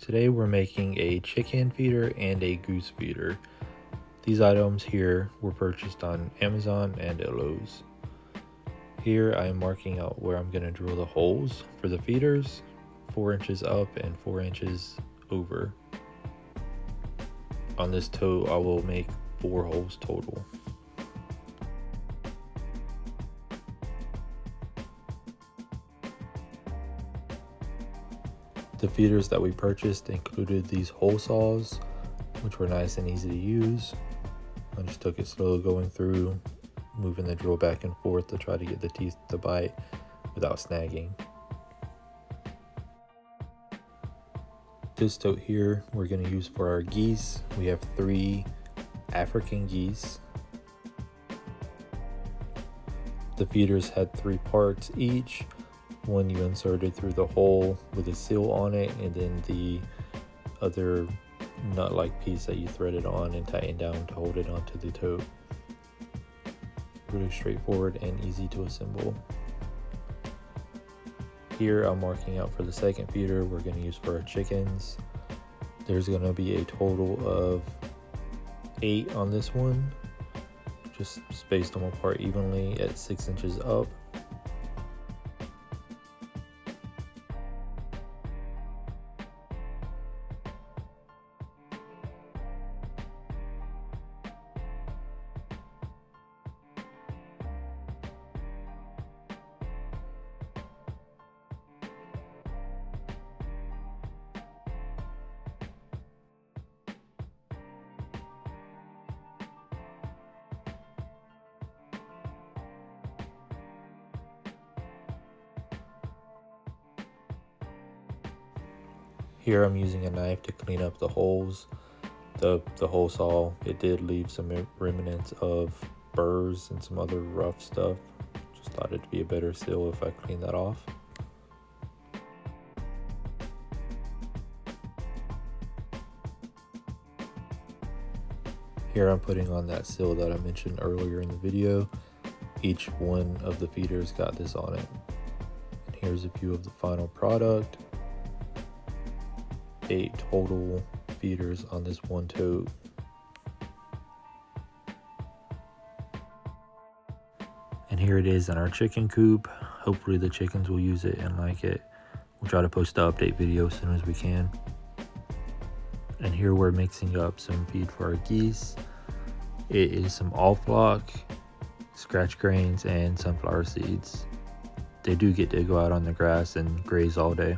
Today we're making a chicken feeder and a goose feeder. These items here were purchased on Amazon and at Lowe's. Here I am marking out where I'm going to drill the holes for the feeders, 4 inches up and 4 inches over. On this toe I will make 4 holes total. The feeders that we purchased included these hole saws, which were nice and easy to use. I just took it slow going through, moving the drill back and forth to try to get the teeth to bite without snagging. This tote here we're going to use for our geese. We have 3 African geese. The feeders had 3 parts each. One you inserted through the hole with a seal on it, and then the other nut-like piece that you threaded on and tightened down to hold it onto the tote. Really straightforward and easy to assemble. Here I'm marking out for the second feeder we're going to use for our chickens. There's going to be a total of 8 on this one, just spaced them apart evenly at 6 inches up. Here I'm using a knife to clean up the holes. The hole saw, it did leave some remnants of burrs and some other rough stuff. Just thought it'd be a better seal if I clean that off. Here I'm putting on that seal that I mentioned earlier in the video. Each one of the feeders got this on it. And here's a view of the final product. 8 total feeders on this one tote. And here it is in our chicken coop. Hopefully the chickens will use it and like it. We'll try to post the update video as soon as we can. And here we're mixing up some feed for our geese. It is some all-flock, scratch grains, and sunflower seeds. They do get to go out on the grass and graze all day.